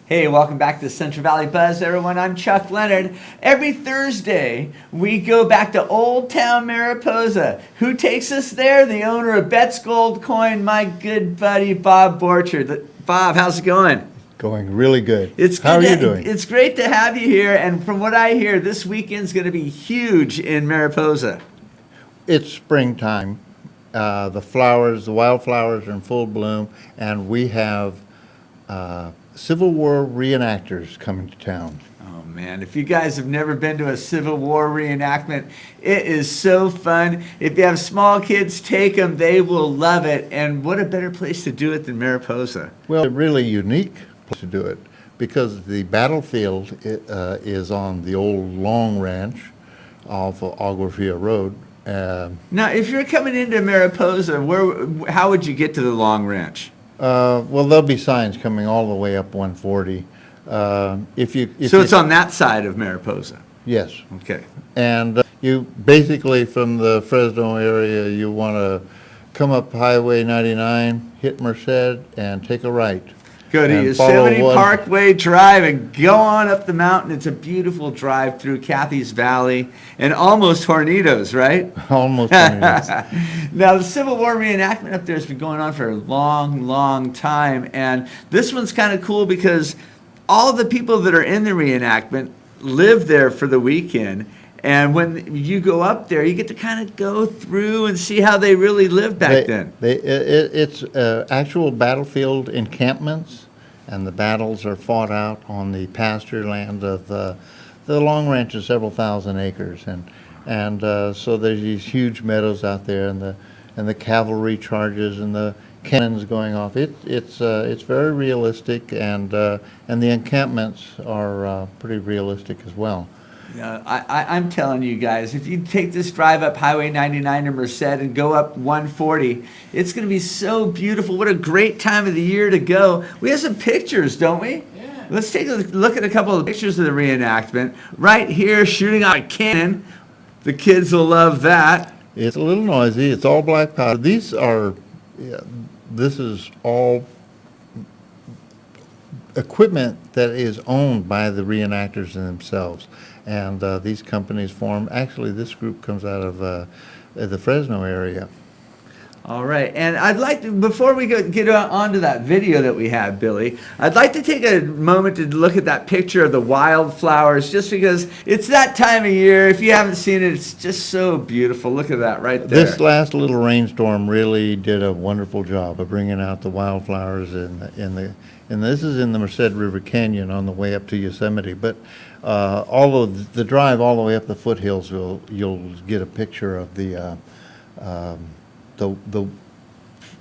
Hey, welcome back to Central Valley Buzz, everyone. I'm Chuck Leonard. Every Thursday, we go back to Old Town Mariposa. Who takes us there? The owner of Bet's Gold Coin, my good buddy, Bob Borchard. Bob, how's it going? Going really good. How are you doing? It's great to have you here. And from what I hear, this weekend's going to be huge in Mariposa. It's springtime. The flowers, the wildflowers are in full bloom, and we have Civil War reenactors coming to town. Oh man, if you guys have never been to a Civil War reenactment, it is so fun. If you have small kids, take them. They will love it. And what a better place to do it than Mariposa. Well, a really unique place to do it because the battlefield is on the old Long Ranch off of Aguafia Road. Now, if you're coming into Mariposa, how would you get to the Long Ranch? Well, there'll be signs coming all the way up 140. So it's on that side of Mariposa? Yes. Okay. And you basically, from the Fresno area, you want to come up Highway 99, hit Merced, and take a right. Go to Yosemite Parkway Drive and go on up the mountain. It's a beautiful drive through Kathy's Valley and almost Hornitos, right? Almost Hornitos. Now, the Civil War reenactment up there has been going on for a long, long time. And this one's kind of cool because all the people that are in the reenactment live there for the weekend. And when you go up there, you get to kind of go through and see how they really lived back then. It's actual battlefield encampments, and the battles are fought out on the pasture land of the Long Ranch is several thousand acres, and so there's these huge meadows out there, and the cavalry charges and the cannons going off. It's very realistic, and the encampments are pretty realistic as well. I'm telling you guys, if you take this drive up Highway 99 to Merced and go up 140, it's going to be so beautiful. What a great time of the year to go. We have some pictures, don't we? Yeah. Let's take a look at a couple of pictures of the reenactment. Right here, shooting out a cannon. The kids will love that. It's a little noisy. It's all black powder. This is all equipment that is owned by the reenactors themselves. And these companies form, actually this group comes out of the Fresno area. All right, and I'd like to, before we get on to that video that we have, Billy, I'd like to take a moment to look at that picture of the wildflowers, just because it's that time of year. If you haven't seen it, it's just so beautiful. Look at that right there. This last little rainstorm really did a wonderful job of bringing out the wildflowers and this is in the Merced River Canyon on the way up to Yosemite. But all of the drive all the way up the foothills, you'll get a picture of the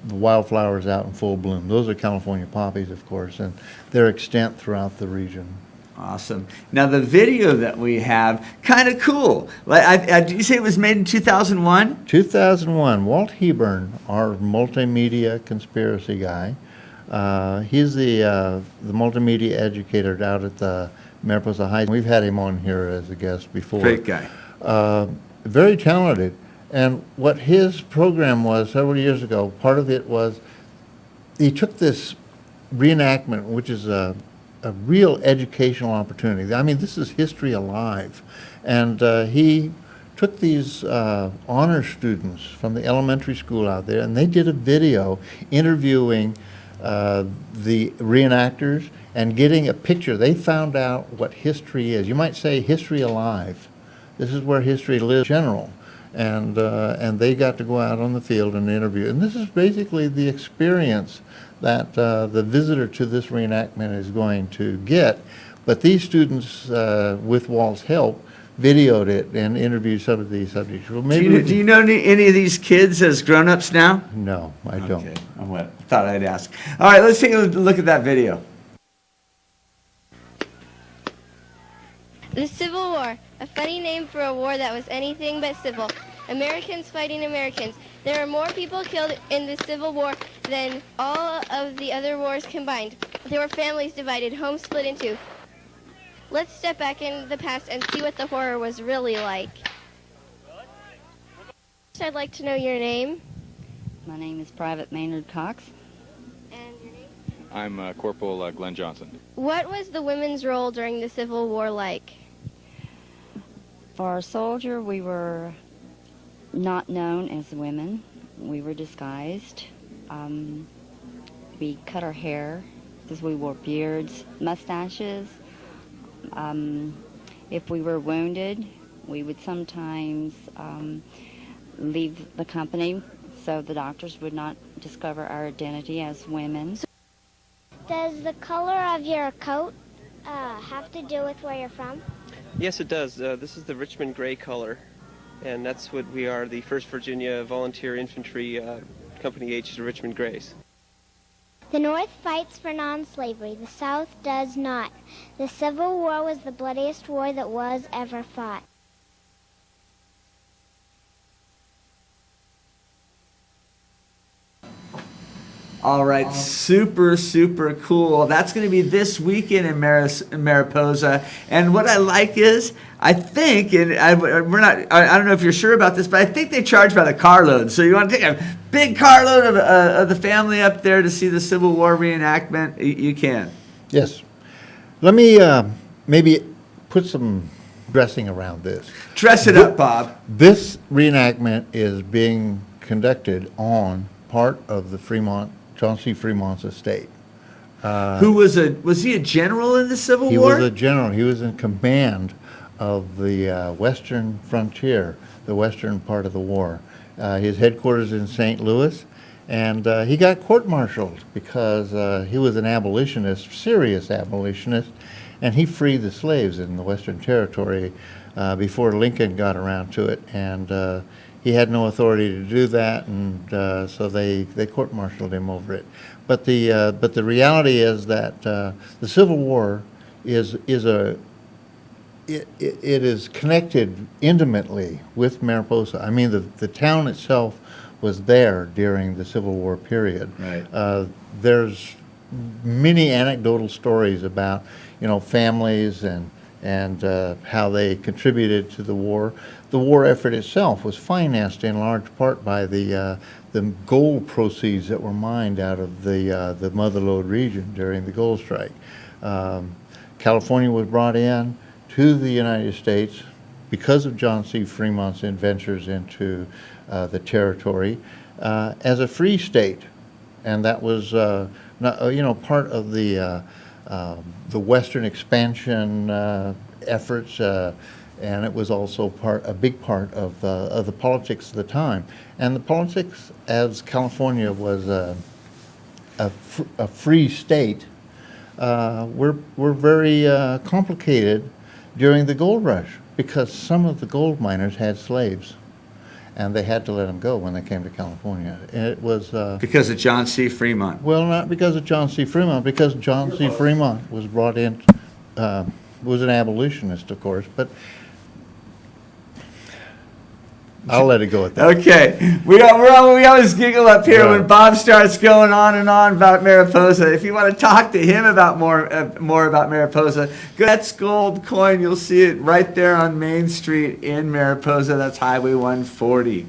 wildflowers out in full bloom. Those are California poppies, of course, and they're extant throughout the region. Awesome. Now the video that we have, kind of cool. Did you say it was made in 2001? 2001. Walt Hebern, our multimedia conspiracy guy. He's the multimedia educator out at the Mariposa High. We've had him on here as a guest before. Great guy. Very talented. And what his program was several years ago, part of it was he took this reenactment, which is a real educational opportunity. I mean, this is history alive. And he took these honor students from the elementary school out there, and they did a video interviewing the reenactors and getting a picture. They found out what history is. You might say history alive. This is where history lives in general. And they got to go out on the field and interview. And this is basically the experience that the visitor to this reenactment is going to get. But these students, with Walt's help, videoed it and interviewed some of these subjects. Well, maybe do you know any of these kids as grown-ups now? No, I don't. Okay, I thought I'd ask. All right, let's take a look at that video. The Civil War, a funny name for a war that was anything but civil. Americans fighting Americans. There were more people killed in the Civil War than all of the other wars combined. There were families divided, homes split in two. Let's step back in the past and see what the horror was really like. I'd like to know your name. My name is Private Maynard Cox. And your name? I'm Corporal Glenn Johnson. What was the women's role during the Civil War like? For a soldier, we were not known as women. We were disguised. We cut our hair because we wore beards, mustaches. If we were wounded, we would sometimes leave the company so the doctors would not discover our identity as women. Does the color of your coat have to do with where you're from? Yes, it does. This is the Richmond Gray color, and that's what we are, the 1st Virginia Volunteer Infantry Company H, the Richmond Grays. The North fights for non-slavery. The South does not. The Civil War was the bloodiest war that was ever fought. All right, super, super cool. That's going to be this weekend in Mariposa. And what I like is, I think, and I don't know if you're sure about this, but I think they charge by the carload. So you want to take a big carload of the family up there to see the Civil War reenactment, you can. Yes. Let me maybe put some dressing around this. Dress it up, Bob. This reenactment is being conducted on part of the Fremont, John C. Fremont's estate. Who was he a general in the Civil He War? was a general. He was in command of the western frontier, the western part of the war. His headquarters in St. Louis, and he got court-martialed because he was an abolitionist, serious abolitionist, and he freed the slaves in the Western Territory before Lincoln got around to it, and he had no authority to do that, and so they court-martialed him over it. But the reality is that the Civil War is connected intimately with Mariposa. I mean, the town itself was there during the Civil War period. Right. There's many anecdotal stories about families and how they contributed to the war. The war effort itself was financed in large part by the gold proceeds that were mined out of the Mother Lode region during the gold strike. California was brought in to the United States because of John C. Fremont's adventures into the territory as a free state, and that was part of the Western expansion efforts, and it was also a big part of the politics of the time. And the politics, as California was a free state, were very complicated during the gold rush because some of the gold miners had slaves, and they had to let them go when they came to California. And it was Because of John C. Fremont. well, not because of John C. Fremont, because John C. Fremont was brought in, was an abolitionist, of course, but I'll let it go at that. Okay, we always giggle up here Yeah. when Bob starts going on and on about Mariposa. If you want to talk to him about more about Mariposa, go to That's Gold Coin. You'll see it right there on Main Street in Mariposa. That's Highway 140.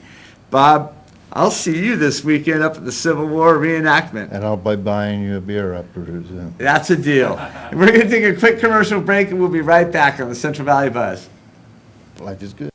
Bob, I'll see you this weekend up at the Civil War reenactment. And I'll be buying you a beer up pretty soon. That's a deal. We're going to take a quick commercial break, and we'll be right back on the Central Valley Buzz. Life is good.